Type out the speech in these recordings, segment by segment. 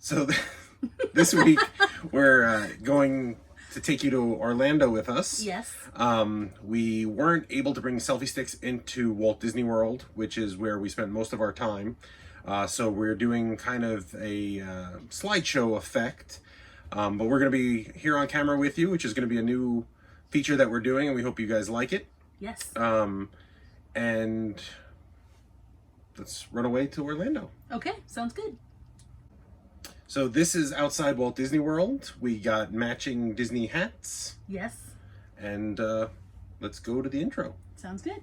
So this week we're going to take you to Orlando with us. Yes. We weren't able to bring selfie sticks into Walt Disney World, which is where we spent most of our time. So we're doing kind of a slideshow effect. But we're going to be here on camera with you, which is going to be a new feature that we're doing, and we hope you guys like it. Yes. And let's run away to Orlando. Okay, sounds good. So this is outside Walt Disney World. We got matching Disney hats. Yes. And let's go to the intro. Sounds good.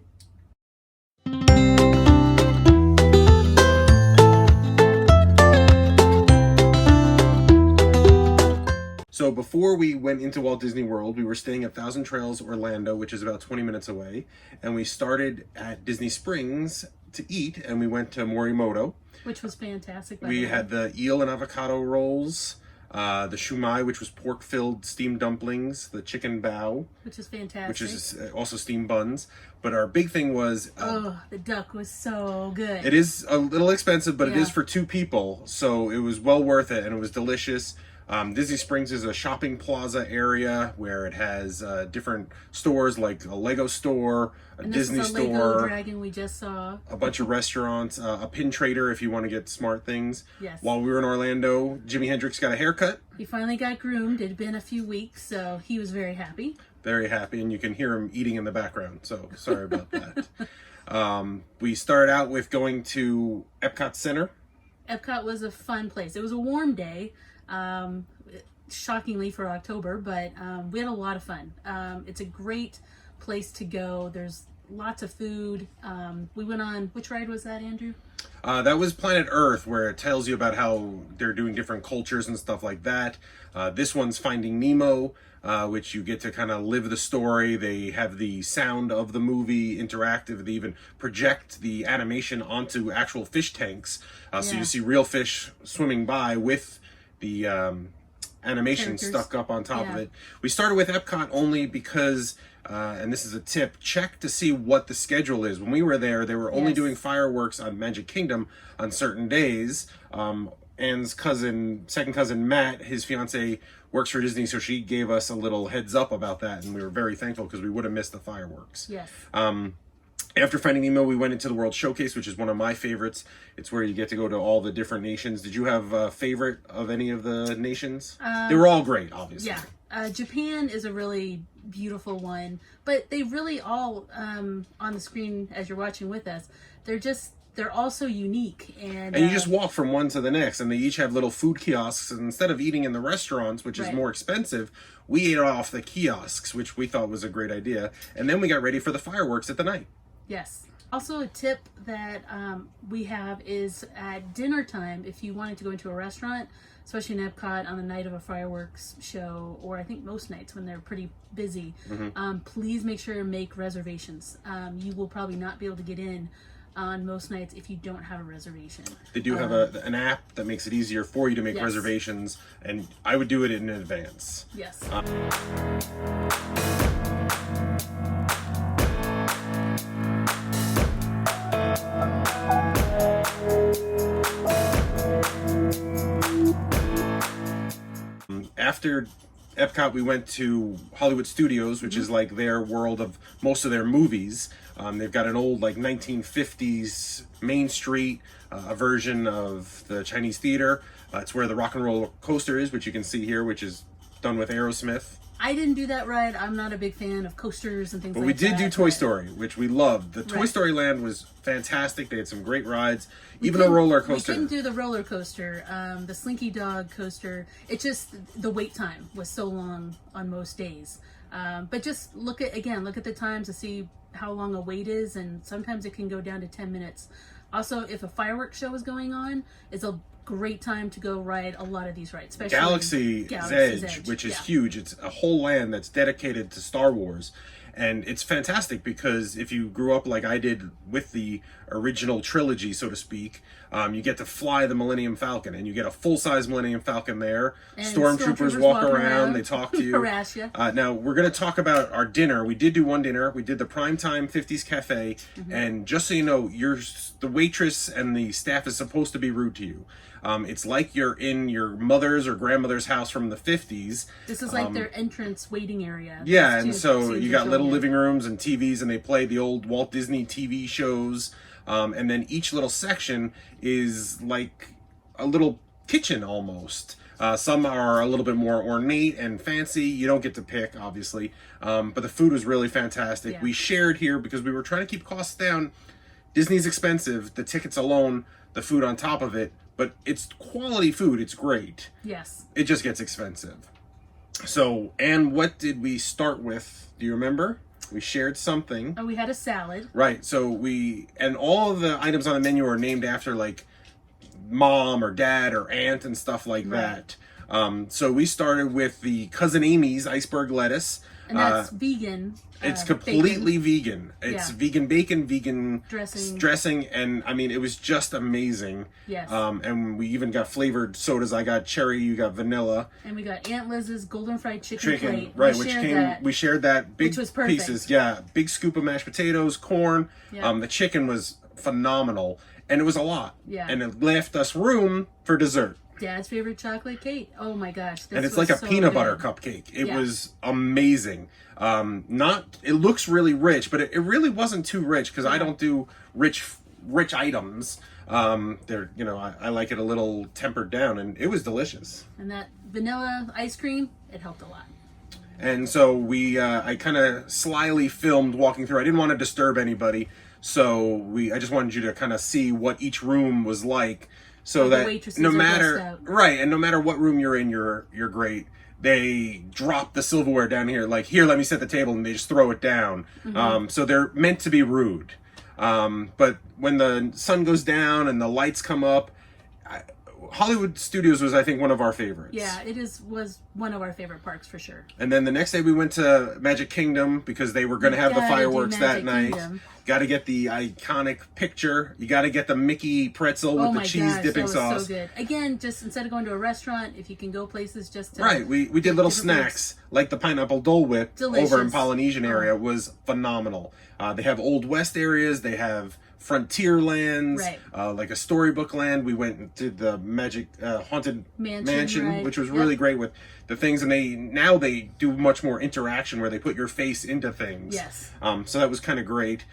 So before we went into Walt Disney World, we were staying at Thousand Trails, Orlando, which is about 20 minutes away. And we started at Disney Springs to eat, and we went to Morimoto. Which was fantastic. We had the eel and avocado rolls, the shumai, which was pork-filled steamed dumplings, the chicken bao, which is fantastic, which is also steamed buns. But our big thing was the duck was so good. It is a little expensive, but Yeah. it is for two people, so it was well worth it, and it was delicious. Disney Springs is a shopping plaza area where it has different stores, like a Lego store, a Disney store, Lego Dragon we just saw, a bunch of restaurants, a pin trader if you want to get smart things. Yes. While we were in Orlando, Jimi Hendrix got a haircut. He finally got groomed. It had been a few weeks, so he was very happy. Very happy, and you can hear him eating in the background, so sorry about that. We started out with going to Epcot Center. Epcot was a fun place. It was a warm day. Shockingly for October, but we had a lot of fun. It's a great place to go. There's lots of food. We went on, which ride was that, Andrew? That was Planet Earth, where it tells you about how they're doing different cultures and stuff like that. This one's Finding Nemo, which you get to kind of live the story. They have the sound of the movie interactive. They even project the animation onto actual fish tanks. So you see real fish swimming by with the animation stuck up on top of it. We started with Epcot only because, and this is a tip, check to see what the schedule is. When we were there, they were only doing fireworks on Magic Kingdom on certain days. Anne's second cousin Matt, his fiance, works for Disney, so she gave us a little heads up about that, and we were very thankful because we would have missed the fireworks. Yes. After Finding Nemo, we went into the World Showcase, which is one of my favorites. It's where you get to go to all the different nations. Did you have a favorite of any of the nations? They were all great, obviously. Yeah. Japan is a really beautiful one, but they really all, on the screen as you're watching with us, they're all so unique. And you just walk from one to the next, and they each have little food kiosks. And instead of eating in the restaurants, which is more expensive, we ate off the kiosks, which we thought was a great idea. And then we got ready for the fireworks at the night. Yes. Also, a tip that we have is at dinner time, if you wanted to go into a restaurant, especially in Epcot on the night of a fireworks show, or I think most nights when they're pretty busy, please make sure to make reservations. You will probably not be able to get in on most nights if you don't have a reservation. They do have an app that makes it easier for you to make reservations, and I would do it in advance. Yes. After Epcot, we went to Hollywood Studios, which is like their world of most of their movies. They've got an old like 1950s Main Street, a version of the Chinese theater. It's where the Rock and Roller Coaster is, which you can see here, which is done with Aerosmith. I didn't do that ride. I'm not a big fan of coasters and things like that. But we did do Toy Story, which we loved. The Toy Story Land was fantastic. They had some great rides. Even a roller coaster. We couldn't do the roller coaster, the Slinky Dog coaster. It just, the wait time was so long on most days. But just look at the times to see how long a wait is, and sometimes it can go down to 10 minutes. Also, if a fireworks show is going on, it's a great time to go ride a lot of these rides, especially Galaxy's Edge, which is huge. It's a whole land that's dedicated to Star Wars, And it's fantastic because if you grew up like I did with the original trilogy, so to speak, you get to fly the Millennium Falcon, and you get a full-size Millennium Falcon there. And Stormtroopers walk around, they talk to you. Harass you. Now, we're going to talk about our dinner. We did do one dinner. We did the Primetime 50s Cafe, and just so you know, the waitress and the staff is supposed to be rude to you. It's like you're in your mother's or grandmother's house from the 50s. This is like their entrance waiting area. Yeah, and so you got little living rooms and TVs, and they play the old Walt Disney TV shows. And then each little section is like a little kitchen almost. Some are a little bit more ornate and fancy. You don't get to pick, obviously. But the food was really fantastic. Yeah. We shared here because we were trying to keep costs down. Disney's expensive. The tickets alone, the food on top of it. But it's quality food. It's great. Yes. It just gets expensive. So, Anne, what did we start with? Do you remember? We shared something. Oh, we had a salad. Right. So and all of the items on the menu are named after like mom or dad or aunt and stuff like that. So we started with the Cousin Amy's iceberg lettuce. And that's vegan. It's completely bacon. vegan. It's Yeah. vegan bacon, vegan dressing, and I mean it was just amazing. Yes. And we even got flavored sodas. I got cherry, you got vanilla. And we got Aunt Liz's golden fried chicken plate. Right, We shared that big which was perfect. pieces. Yeah, big scoop of mashed potatoes, corn. Yeah. The chicken was phenomenal, and it was a lot. Yeah. And it left us room for dessert. Dad's favorite chocolate cake. Oh my gosh. This And it's was like a so peanut good. butter cupcake. It Yeah. was amazing. It looks really rich, but it really wasn't too rich because I don't do rich items. I like it a little tempered down, and it was delicious. And that vanilla ice cream, it helped a lot. And so I kind of slyly filmed walking through. I didn't want to disturb anybody, so I just wanted you to kind of see what each room was like, so the that waitresses no are dressed matter out. right, and no matter what room you're in, you're great. They drop the silverware down here, like here, let me set the table, and they just throw it down. So they're meant to be rude. But when the sun goes down and the lights come up, Hollywood Studios was, I think, one of our favorites. Yeah, was one of our favorite parks for sure. And then the next day we went to Magic Kingdom because they were going to have the fireworks that night. Got to get the iconic picture. You got to get the Mickey pretzel with the cheese dipping sauce. So good. Again, just instead of going to a restaurant, if you can go places just to... Right, we did little snacks, like the pineapple Dole Whip over in Polynesian area was phenomenal. They have Old West areas, they have frontier lands, like a storybook land. We went to the Magic Haunted Mansion, which was really great with the things, and they do much more interaction where they put your face into things. Yes. So that was kind of great.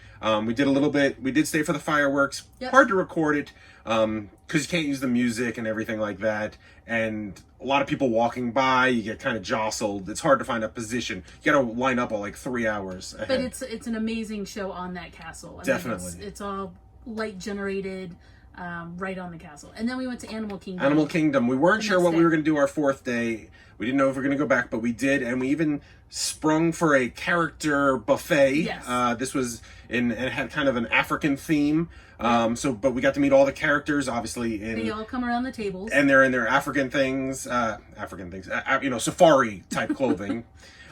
We did a little bit. We did stay for the fireworks. Hard to record it because you can't use the music and everything like that. And a lot of people walking by, you get kind of jostled. It's hard to find a position. You got to line up like 3 hours ahead. But it's an amazing show on that castle. Definitely. It's all light generated. Right on the castle. And then we went to Animal Kingdom. Animal Kingdom. We weren't sure what we were going to do our fourth day. We didn't know if we were going to go back, but we did. And we even sprung for a character buffet. Yes. This was it had kind of an African theme. But we got to meet all the characters, obviously. They all come around the tables. And they're in their African things, safari type clothing.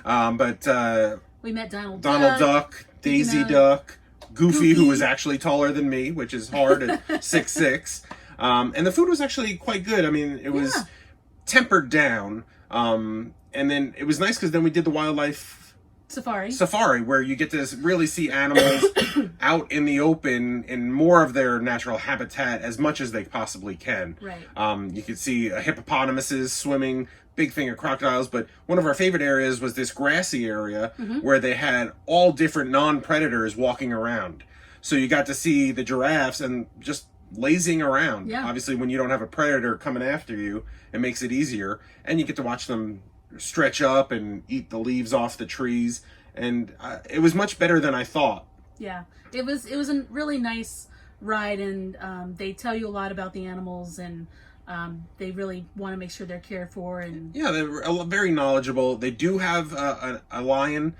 We met Donald Duck, Daisy Duck, Goofy, who was actually taller than me, which is hard at 6'6". And the food was actually quite good. I mean, it was tempered down. And then it was nice because then we did the wildlife safari where you get to really see animals out in the open in more of their natural habitat as much as they possibly can. Right. You could see hippopotamuses swimming, big thing of crocodiles, but one of our favorite areas was this grassy area where they had all different non-predators walking around. So you got to see the giraffes and just lazing around. Yeah. Obviously, when you don't have a predator coming after you, it makes it easier. And you get to watch them stretch up and eat the leaves off the trees. And it was much better than I thought. Yeah. It was a really nice ride, and they tell you a lot about the animals, and they really want to make sure they're cared for. And yeah, they're very knowledgeable. They do have a lion.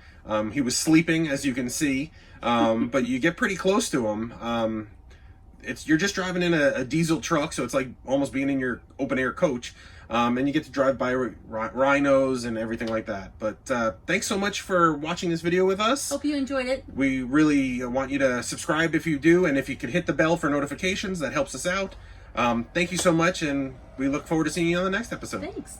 He was sleeping, as you can see, but you get pretty close to him. you're just driving in a diesel truck, so it's like almost being in your open air coach. And you get to drive by rhinos and everything like that. But thanks so much for watching this video with us. Hope you enjoyed it. We really want you to subscribe if you do, and if you could hit the bell for notifications, that helps us out. Thank you so much, and we look forward to seeing you on the next episode. Thanks.